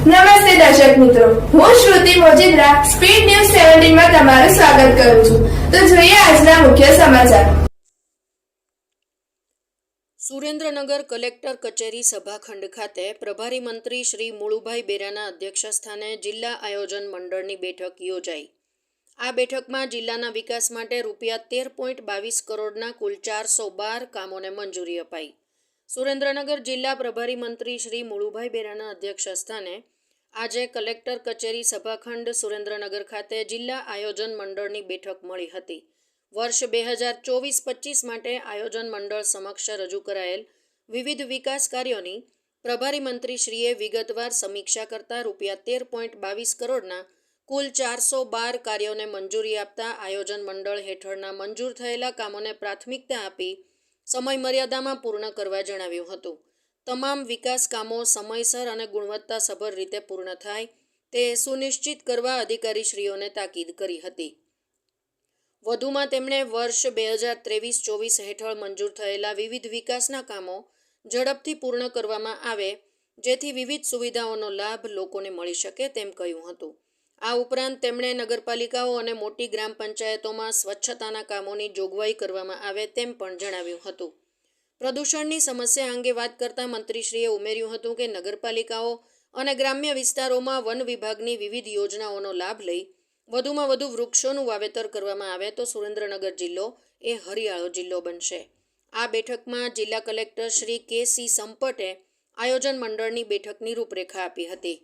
નમસ્તે દર્શક મિત્રો, હું શ્રુતિ મોજીદ્રા સ્પીડ ન્યૂઝ 17 માં તમારું સ્વાગત કરું છું. તો જોઈએ આજના મુખ્ય સમાચાર. સુરેન્દ્રનગર કલેક્ટર કચેરી સભાખંડ ખાતે પ્રભારી મંત્રી શ્રી મુળુભાઈ બેરાના અધ્યક્ષસ્થાને જિલ્લા આયોજન મંડળની બેઠક યોજાઈ. આ બેઠકમાં જિલ્લાના વિકાસ માટે ₹13.22 કરોડના કુલ 412 કામોને મંજૂરી અપાઈ. સુરેન્દ્રનગર જિલ્લા પ્રભારી મંત્રી શ્રી મુળુભાઈ બેરાના અધ્યક્ષસ્થાને આજે કલેક્ટર કચેરી સભાખંડ સુરેન્દ્રનગર ખાતે જિલ્લા આયોજન મંડળની બેઠક મળી હતી. વર્ષ 2024-25 માટે આયોજન મંડળ સમક્ષ રજૂ કરાયેલ વિવિધ વિકાસ કાર્યોની પ્રભારી મંત્રીશ્રીએ વિગતવાર સમીક્ષા કરતા ₹13.22 કરોડના કુલ 412 કાર્યોને મંજૂરી આપતા આયોજન મંડળ હેઠળના મંજૂર થયેલા કામોને પ્રાથમિકતા આપી સમય મર્યાદામાં પૂર્ણ કરવા જણાવ્યું હતું. તમામ વિકાસ કામો સમયસર અને ગુણવત્તાસભર રીતે પૂર્ણ થાય તે સુનિશ્ચિત કરવા અધિકારીશ્રીઓને તાકીદ કરી હતી. વધુમાં તેમણે વર્ષ 2023-24 હેઠળ મંજૂર થયેલા વિવિધ વિકાસના કામો ઝડપથી પૂર્ણ કરવામાં આવે જેથી વિવિધ સુવિધાઓનો લાભ લોકોને મળી શકે તેમ કહ્યું હતું. આ ઉપરાંત તેમણે નગરપાલિકાઓ અને મોટી ગ્રામ પંચાયતોમાં સ્વચ્છતાના કામોની જોગવાઈ કરવામાં આવે તેમ પણ જણાવ્યું હતું. પ્રદૂષણની સમસ્યા અંગે વાત કરતા મંત્રીશ્રીએ ઉમેર્યું હતું કે નગરપાલિકાઓ અને ગ્રામ્ય વિસ્તારોમાં વન વિભાગની વિવિધ યોજનાઓનો લાભ લઈ વધુમાં વધુ વૃક્ષોનું વાવેતર કરવામાં આવે તો સુરેન્દ્રનગર જિલ્લો એ હરિયાળો જિલ્લો બનશે. આ બેઠકમાં જિલ્લા કલેક્ટર શ્રી કે.સી. સંપટે આયોજન મંડળની બેઠકની રૂપરેખા આપી હતી.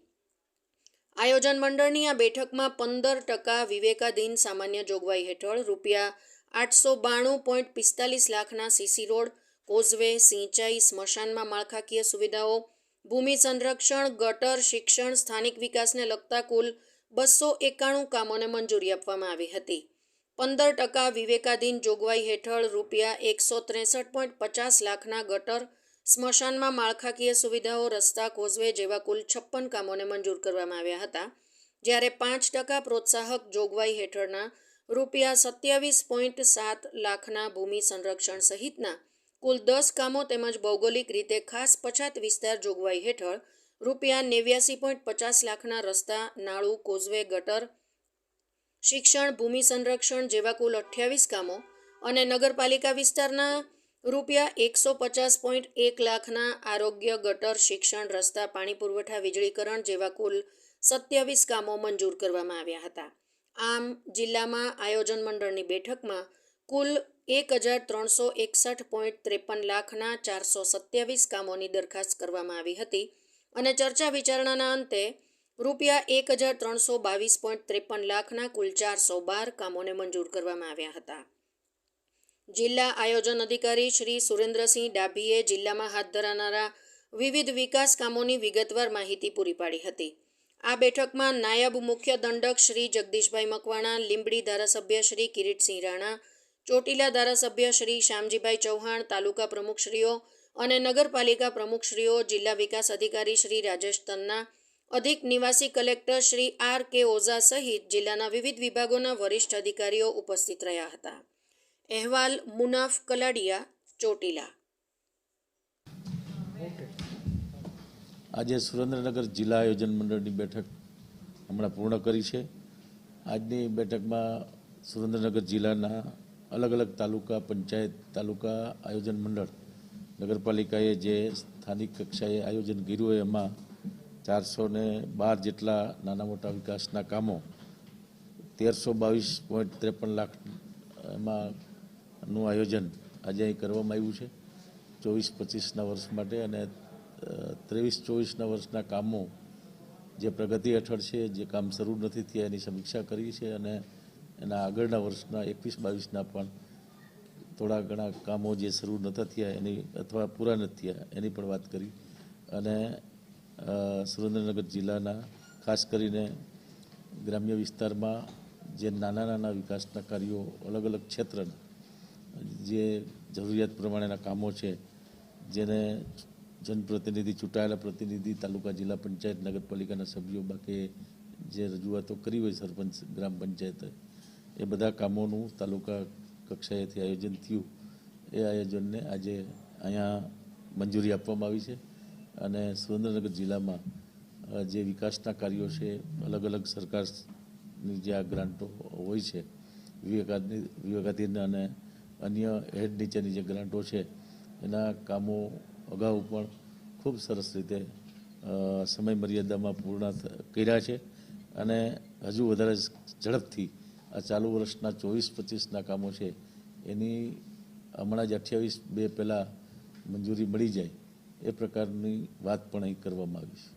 આયોજન મંડળની આ બેઠકમાં 15% વિવેકાધીન સામાન્ય જોગવાઈ હેઠળ ₹892.45 લાખના સીસી રોડ, કોઝવે, સિંચાઈ, સ્મશાનમાં માળખાકીય સુવિધાઓ, ભૂમિ સંરક્ષણ, ગટર, શિક્ષણ, સ્થાનિક વિકાસને લગતા કુલ 291 કામોને મંજૂરી આપવામાં આવી હતી. 15% વિવેકાધીન જોગવાઈ હેઠળ ₹163.50 લાખના ગટર, સ્મશાનમાં માળખાકીય સુવિધાઓ, રસ્તા, કોઝવે જેવા કુલ 56 કામોને મંજૂર કરવામાં આવ્યા હતા. જ્યારે 5% પ્રોત્સાહક જોગવાઈ હેઠળના ₹27.7 લાખના ભૂમિ સંરક્ષણ સહિતના કુલ 10 કામો તેમજ ભૌગોલિક રીતે ખાસ પછાત વિસ્તાર જોગવાઈ હેઠળ ₹89.50 લાખના રસ્તા, નાળું, કોઝવે, ગટર, શિક્ષણ, ભૂમિ સંરક્ષણ જેવા કુલ 28 કામો અને નગરપાલિકા વિસ્તારના ₹150.1 લાખના આરોગ્ય, ગટર, શિક્ષણ, રસ્તા, પાણી પુરવઠા, વીજળીકરણ જેવા કુલ 27 કામો મંજૂર કરવામાં આવ્યા હતા. આમ જિલ્લામાં આયોજન મંડળની બેઠકમાં કુલ 1,361.53 લાખના 427 કામોની દરખાસ્ત કરવામાં આવી હતી અને ચર્ચા વિચારણાના અંતે ₹1,322.53 લાખના કુલ 412 કામોને મંજૂર કરવામાં આવ્યા હતા. જિલ્લા આયોજન અધિકારી શ્રી સુરેન્દ્રસિંહ ડાભીએ જિલ્લામાં હાથ ધરાનારા વિવિધ વિકાસ કામોની વિગતવાર માહિતી પૂરી પાડી હતી. આ બેઠકમાં નાયબ મુખ્ય દંડક શ્રી જગદીશભાઈ મકવાણા, લીંબડી ધારાસભ્ય શ્રી કિરીટસિંહ રાણા, ચોટીલા ધારાસભ્ય શ્રી શ્યામજીભાઈ ચૌહાણ, તાલુકા પ્રમુખશ્રીઓ અને નગરપાલિકા પ્રમુખશ્રીઓ, જિલ્લા વિકાસ અધિકારી શ્રી રાજેશ તન્ના, અધિક નિવાસી કલેક્ટર શ્રી R.K. ઓઝા સહિત જિલ્લાના વિવિધ વિભાગોના વરિષ્ઠ અધિકારીઓ ઉપસ્થિત રહ્યા હતા. અહેવાલ મુનાફ કલાડિયા, ચોટીલા. આજે સુરેન્દ્રનગર જિલ્લા આયોજન મંડળની બેઠક હમણાં પૂર્ણ કરી છે. આજની બેઠકમાં સુરેન્દ્રનગર જિલ્લાના અલગ અલગ તાલુકા પંચાયત, તાલુકા આયોજન મંડળ, નગરપાલિકાએ જે સ્થાનિક કક્ષાએ આયોજન કર્યું હોય એમાં 412 જેટલા નાના મોટા વિકાસના કામો 1322.53 લાખ એમાંનું આયોજન આજે અહીં કરવામાં આવ્યું છે 24-25ના વર્ષ માટે. અને 23-24ના વર્ષના કામો જે પ્રગતિ હેઠળ છે, જે કામ શરૂ નથી થયા એની સમીક્ષા કરી છે અને એના આગળના વર્ષના 21-22ના પણ થોડા ઘણા કામો જે શરૂ નહોતા થયા એની અથવા પૂરા નથી થયા એની પણ વાત કરી. અને સુરેન્દ્રનગર જિલ્લાના ખાસ કરીને ગ્રામ્ય વિસ્તારમાં જે નાના નાના વિકાસના કાર્યો અલગ અલગ ક્ષેત્રના જે જરૂરિયાત પ્રમાણેના કામો છે, જેને જનપ્રતિનિધિ, ચૂંટાયેલા પ્રતિનિધિ, તાલુકા જિલ્લા પંચાયત, નગરપાલિકાના સભ્યો બાકી જે રજૂઆતો કરી હોય સરપંચ, ગ્રામ પંચાયતે, એ બધા કામોનું તાલુકા કક્ષાએથી આયોજન થયું. એ આયોજનને આજે અહીંયા મંજૂરી આપવામાં આવી છે અને સુરેન્દ્રનગર જિલ્લામાં જે વિકાસના કાર્યો છે, અલગ અલગ સરકારની જે આ ગ્રાન્ટો હોય છે, વિવેકાધીન અને અન્ય હેડ નીચેની જે ગ્રાન્ટો છે એના કામો અગાઉ પણ ખૂબ સરસ રીતે સમય મર્યાદામાં પૂર્ણ કર્યા છે અને હજુ વધારે ઝડપથી આ ચાલુ વર્ષના 24-25ના કામો છે એની હમણાં જ 28/2 પહેલાં મંજૂરી મળી જાય એ પ્રકારની વાત પણ અહીં કરવામાં આવી છે.